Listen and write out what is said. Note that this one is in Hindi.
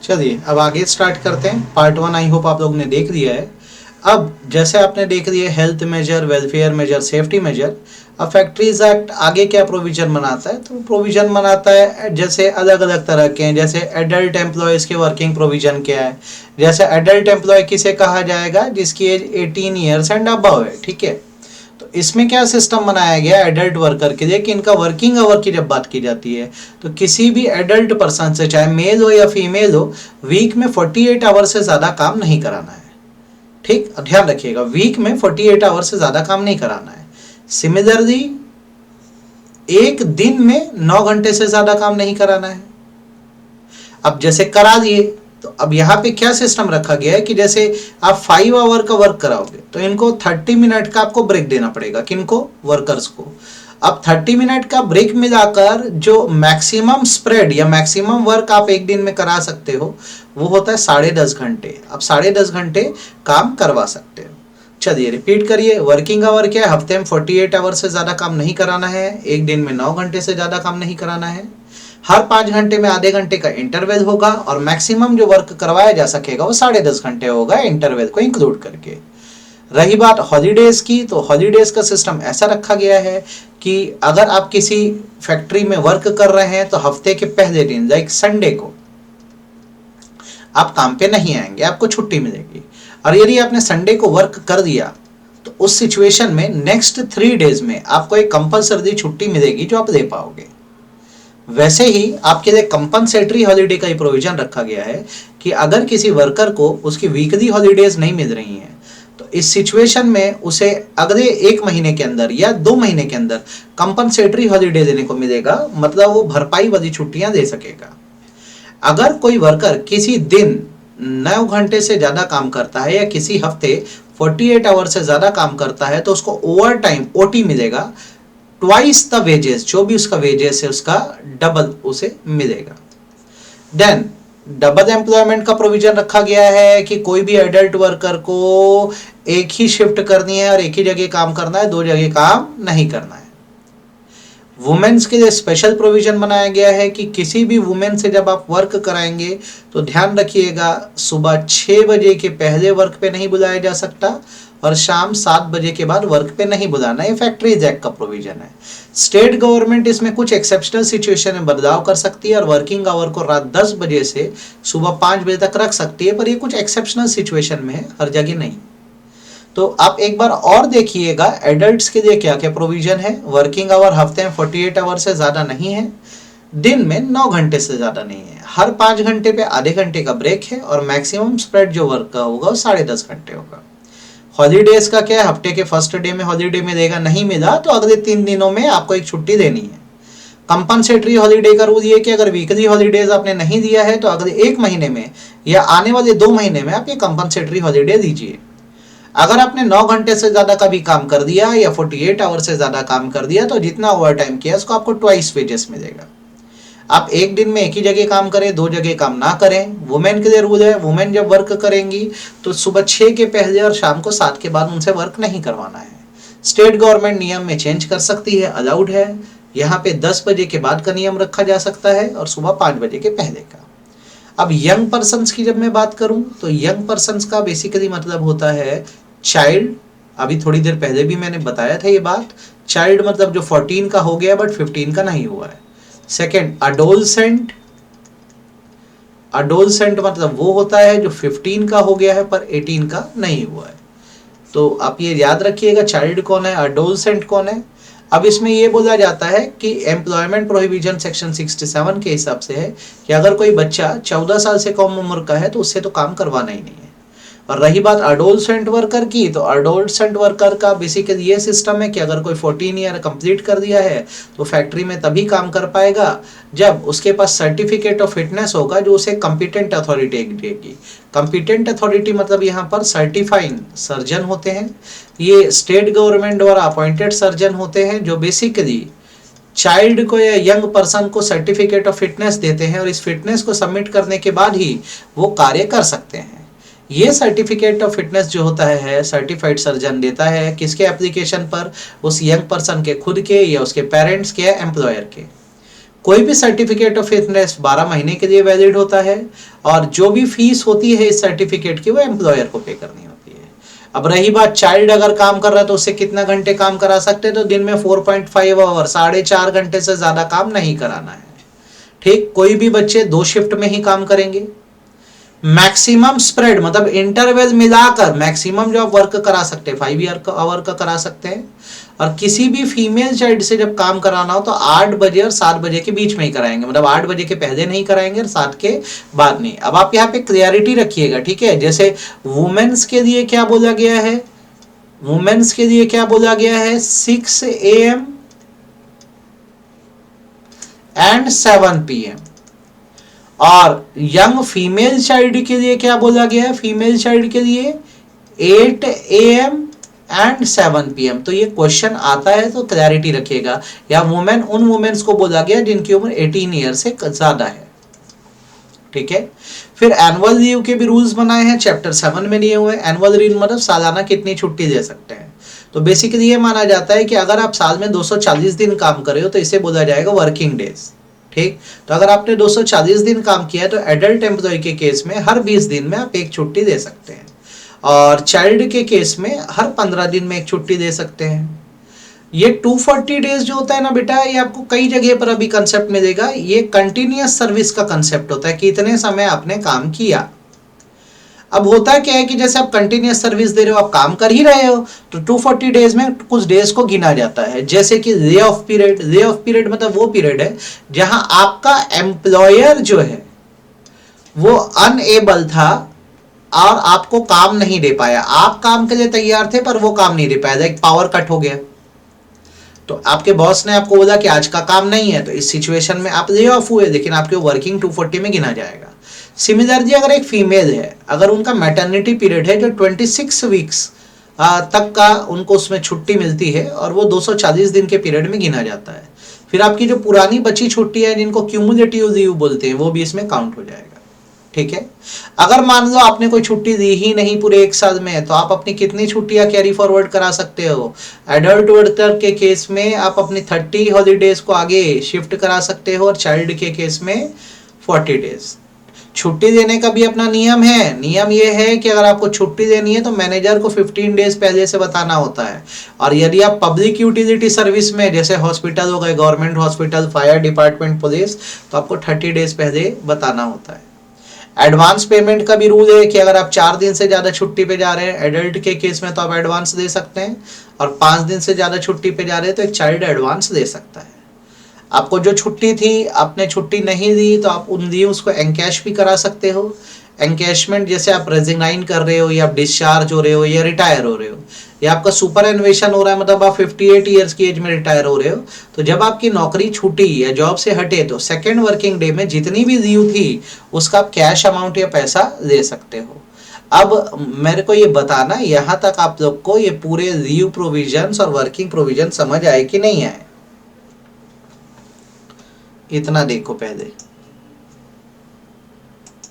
चलिए अब आगे स्टार्ट करते हैं। पार्ट 1 आई होप आप लोग ने देख लिया है। अब जैसे आपने देख लिया health measure, welfare measure, safety measure, अब फैक्ट्रीज एक्ट आगे क्या प्रोविजन बनाता है? तो प्रोविजन बनाता है जैसे अलग अलग तरह के हैं। जैसे एडल्ट एम्प्लॉयज़ के वर्किंग प्रोविजन क्या है? जैसे एडल्ट एम्प्लॉय किसे कहा जाएगा? जिसकी एज 18 ईयर्स एंड अबव है, ठीक है। तो इसमें क्या सिस्टम बनाया गया एडल्ट वर्कर के लिए कि इनका वर्किंग आवर की जब बात की जाती है तो किसी भी एडल्ट पर्सन से, चाहे मेल हो या फीमेल हो, वीक में 48 आवर से ज़्यादा काम नहीं कराना है। ठीक, ध्यान रखिएगा, वीक में 48 आवर से ज़्यादा काम नहीं कराना है। सिमिलरली एक दिन में 9 घंटे से ज़्यादा काम नहीं कराना है। अब जैसे करा दिए तो अब यहाँ पे क्या सिस्टम रखा गया है कि जैसे आप 5 आवर का वर्क कराओगे तो इनको 30 मिनट का आपको ब्रेक देना पड़ेगा। किनको? वर्कर्स को। अब 30 मिनट का ब्रेक मिलाकर जो मैक्सिमम स्प्रेड या मैक्सिमम वर्क आप एक दिन में करा सकते हो वो होता है 10.5 घंटे। अब 10.5 घंटे काम करवा सकते हो। चलिए रिपीट करिए, वर्किंग आवर क्या है? हफ्ते में 48 आवर से ज़्यादा काम नहीं कराना है, एक दिन में 9 घंटे से ज़्यादा काम नहीं कराना है, हर 5 घंटे में आधे घंटे का इंटरवल होगा और मैक्सिमम जो वर्क करवाया जा सकेगा वो 10.5 घंटे होगा इंटरवल को इंक्लूड करके। रही बात हॉलीडेज की, तो हॉलीडेज का सिस्टम ऐसा रखा गया है कि अगर आप किसी फैक्ट्री में वर्क कर रहे हैं तो हफ्ते के पहले दिन लाइक संडे को आप काम पे नहीं आएंगे, आपको छुट्टी मिलेगी। और यदि आपने संडे को वर्क कर दिया तो उस सिचुएशन में नेक्स्ट 3 डेज में आपको एक कंपल्सरी छुट्टी मिलेगी जो आप ले पाओगे। वैसे ही आपके लिए कंपनसेटरी हॉलीडे का ही प्रोविजन रखा गया है कि अगर किसी वर्कर को उसकी वीकली हॉलीडेज नहीं मिल रही हैं तो इस सिचुएशन में उसे अगले 1 महीने के अंदर या 2 महीने के अंदर कंपनसेटरी हॉलीडे देने को मिलेगा, मतलब वो भरपाई वाली छुट्टियां दे सकेगा। अगर कोई वर्कर किसी दिन 9 घंटे से ज़्यादा काम करता है या किसी हफ्ते 48 आवर से ज़्यादा काम करता है तो उसको ओवर टाइम ओटी मिलेगा, ट्वाइस द वेजेस, जो भी उसका वेजेस है उसका डबल उसे मिलेगा। देन डबल एम्प्लॉयमेंट का प्रोविजन रखा गया है कि कोई भी एडल्ट वर्कर को एक ही शिफ्ट करनी है और एक ही जगह काम करना है, 2 जगह काम नहीं करना है। वुमेन्स के लिए स्पेशल प्रोविजन बनाया गया है कि किसी भी वुमेन से जब आप वर्क कराएंगे तो ध्यान रखिएगा सुबह 6 बजे के पहले वर्क पे नहीं बुलाया जा सकता और शाम 7 बजे के बाद वर्क पे नहीं बुलाना। ये फैक्ट्रीज एक्ट का प्रोविजन है। स्टेट गवर्नमेंट इसमें कुछ एक्सेप्शनल सिचुएशन में बदलाव कर सकती है और वर्किंग आवर को रात 10 बजे से सुबह 5 बजे तक रख सकती है, पर ये कुछ एक्सेप्शनल सिचुएशन में है, हर जगह नहीं। तो आप एक बार और देखिएगा एडल्ट्स के लिए क्या क्या प्रोविजन है। वर्किंग आवर हफ्ते में 48 आवर से ज़्यादा नहीं है, दिन में 9 घंटे से ज़्यादा नहीं है, हर 5 घंटे पे आधे घंटे का ब्रेक है और मैक्सिमम स्प्रेड जो वर्क का होगा वो 10.5 घंटे होगा। हॉलीडेज का क्या है? हफ्ते के फर्स्ट डे में हॉलीडे मिलेगा, नहीं मिला तो अगले 3 दिनों में आपको एक छुट्टी देनी है। कंपनसेटरी हॉलीडे का रूल ये कि अगर वीकली हॉलीडेज आपने नहीं दिया है तो अगले 1 महीने में या आने वाले 2 महीने में आप ये कंपनसेटरी हॉलीडे दीजिए। अगर आपने 9 घंटे से ज़्यादा का भी काम कर दिया या 48 आवर से ज़्यादा काम कर दिया तो जितना ओवर टाइम किया उसको आपको ट्वाइस वेजेस मिलेगा। आप एक दिन में एक ही जगह काम करें, 2 जगह काम ना करें। वुमेन के लिए रूल है, वुमेन जब वर्क करेंगी तो सुबह 6 के पहले और शाम को 7 के बाद उनसे वर्क नहीं करवाना है। स्टेट गवर्नमेंट नियम में चेंज कर सकती है, अलाउड है। यहाँ पे 10 बजे के बाद का नियम रखा जा सकता है और सुबह 5 बजे के पहले का। अब यंग पर्सनस की जब मैं बात करूं तो यंग पर्सनस का बेसिकली मतलब होता है चाइल्ड। अभी थोड़ी देर पहले भी मैंने बताया था ये बात। चाइल्ड मतलब जो 14 का हो गया बट 15 का नहीं हुआ है। Second adolescent. अडोलसेंट मतलब वो होता है जो 15 का हो गया है पर 18 का नहीं हुआ है। तो आप ये याद रखिएगा चाइल्ड कौन है, अडोलसेंट कौन है। अब इसमें ये बोला जाता है कि एम्प्लॉयमेंट प्रोहिबिशन सेक्शन 67 के हिसाब से है कि अगर कोई बच्चा 14 साल से कम उम्र का है तो उससे तो काम करवाना ही नहीं है। और रही बात अडोलसेंट वर्कर की, तो अडोलसेंट वर्कर का बेसिकली ये सिस्टम है कि अगर कोई 14 ईयर कंप्लीट कर दिया है तो फैक्ट्री में तभी काम कर पाएगा जब उसके पास सर्टिफिकेट ऑफ फिटनेस होगा जो उसे कॉम्पिटेंट अथॉरिटी देगी। कॉम्पिटेंट अथॉरिटी मतलब यहाँ पर सर्टिफाइंग सर्जन होते हैं। ये स्टेट गवर्नमेंट द्वारा अपॉइंटेड सर्जन होते हैं जो बेसिकली चाइल्ड को या यंग पर्सन को सर्टिफिकेट ऑफ फिटनेस देते हैं और इस फिटनेस को सबमिट करने के बाद ही वो कार्य कर सकते हैं। ये सर्टिफिकेट ऑफ फिटनेस जो होता है सर्टिफाइड सर्जन देता है किसके एप्लीकेशन पर? उस यंग पर्सन के खुद के या उसके पेरेंट्स के या एम्प्लॉयर के। कोई भी सर्टिफिकेट ऑफ फिटनेस 12 महीने के लिए वैलिड होता है और जो भी फीस होती है इस सर्टिफिकेट की वो एम्प्लॉयर को पे करनी होती है। अब रही बात चाइल्ड अगर काम कर रहा है तो उससे कितना घंटे काम करा सकते हैं, तो दिन में 4.5 आवर 4.5 घंटे से ज्यादा काम नहीं कराना है। ठीक, कोई भी बच्चे 2 शिफ्ट में ही काम करेंगे। मैक्सिमम स्प्रेड मतलब इंटरवल मिलाकर मैक्सिमम जो आप वर्क करा सकते हैं 5 आवर का करा सकते हैं। और किसी भी फीमेल चाइल्ड से जब काम कराना हो तो 8 बजे और 7 बजे के बीच में ही कराएंगे, मतलब 8 बजे के पहले नहीं कराएंगे और 7 के बाद नहीं। अब आप यहाँ पे क्लियरिटी रखिएगा, ठीक है। जैसे वुमेन्स के लिए क्या बोला गया है, वुमेन्स के लिए क्या बोला गया है 6 AM एंड 7 PM। और यंग फीमेल चाइल्ड के लिए क्या बोला गया है, फीमेल चाइल्ड के लिए 8 AM एंड 7 PM। तो ये क्वेश्चन आता है तो क्लैरिटी रखिएगा। या वुमेन, उन वुमेन्स को बोला गया जिनकी उम्र 18 ईयर से ज्यादा है, ठीक है। फिर एनुअल लीव के भी रूल्स बनाए हैं, चैप्टर 7 में दिए हुए। एनुअल लीव मतलब सालाना कितनी छुट्टी दे सकते हैं। तो बेसिकली ये माना जाता है कि अगर आप साल में 240 दिन काम कर रहे हो तो इसे बोला जाएगा वर्किंग डेज, ठीक। तो अगर आपने 240 दिन काम किया है तो एडल्ट एम्प्लॉय के केस में हर 20 दिन में आप एक छुट्टी दे सकते हैं, और चाइल्ड के केस में हर 15 दिन में एक छुट्टी दे सकते हैं। ये 240 डेज जो होता है ना बेटा, ये आपको कई जगह पर अभी कंसेप्ट मिलेगा। ये कंटिन्यूअस सर्विस का कंसेप्ट होता है कि इतने समय आपने काम किया। अब होता क्या है कि जैसे आप कंटिन्यूअस सर्विस दे रहे हो, आप काम कर ही रहे हो, तो 240 डेज में कुछ डेज को गिना जाता है। जैसे कि lay off period, lay off period मतलब वो पीरियड है जहां आपका एम्प्लॉयर जो है वो अनएबल था और आपको काम नहीं दे पाया। आप काम के लिए तैयार थे पर वो काम नहीं दे पाया, एक पावर कट हो गया, तो आपके बॉस ने आपको बोला कि आज का काम नहीं है, तो इस सिचुएशन में आप ले ऑफ हुए, लेकिन आपके वर्किंग 240 में गिना जाएगा। सिमिलरली अगर एक फीमेल है, अगर उनका मैटरनिटी पीरियड है जो 26 वीक्स तक का उनको उसमें छुट्टी मिलती है और वो 240 दिन के पीरियड में गिना जाता है। फिर आपकी जो पुरानी बची छुट्टी है जिनको क्यूमुलेटिव लीव बोलते हैं वो भी इसमें काउंट हो जाएगा, ठीक है। अगर मान लो आपने कोई छुट्टी दी ही नहीं पूरे 1 साल में, तो आप अपनी कितनी छुट्टियां कैरी फॉरवर्ड करा सकते हो। एडल्ट वर्कर के केस में आप अपनी 30 हॉलीडेज को आगे शिफ्ट करा सकते हो और चाइल्ड के केस में 40 डेज। छुट्टी देने का भी अपना नियम है। नियम ये है कि अगर आपको छुट्टी देनी है तो मैनेजर को 15 डेज पहले से बताना होता है। और यदि आप पब्लिक यूटिलिटी सर्विस में, जैसे हॉस्पिटल हो गए, government hospital, fire department, police, तो आपको 30 डेज पहले बताना होता है। एडवांस पेमेंट का भी रूल है कि अगर आप 4 दिन से ज़्यादा छुट्टी पे जा रहे हैं एडल्ट के केस में तो आप एडवांस दे सकते हैं, और 5 दिन से ज़्यादा छुट्टी पे जा रहे हैं तो एक चाइल्ड एडवांस दे सकता है। आपको जो छुट्टी थी, आपने छुट्टी नहीं दी तो आप उन लीव्स को एनकैश भी करा सकते हो। एनकैशमेंट जैसे आप रेजिग्नाइन कर रहे हो या आप डिस्चार्ज हो रहे हो या रिटायर हो रहे हो या आपका सुपर एनुएशन हो रहा है, मतलब आप 58 ईयर्स की एज में रिटायर हो रहे हो, तो जब आपकी नौकरी छूटी या जॉब से हटे तो सेकेंड वर्किंग डे में जितनी भी लीव थी उसका आप कैश अमाउंट या पैसा ले सकते हो। अब मेरे को ये बताना यहाँ तक आप लोग को ये पूरे लीव प्रोविजंस और वर्किंग प्रोविजन समझ आए कि नहीं आए, इतना देखो पहले।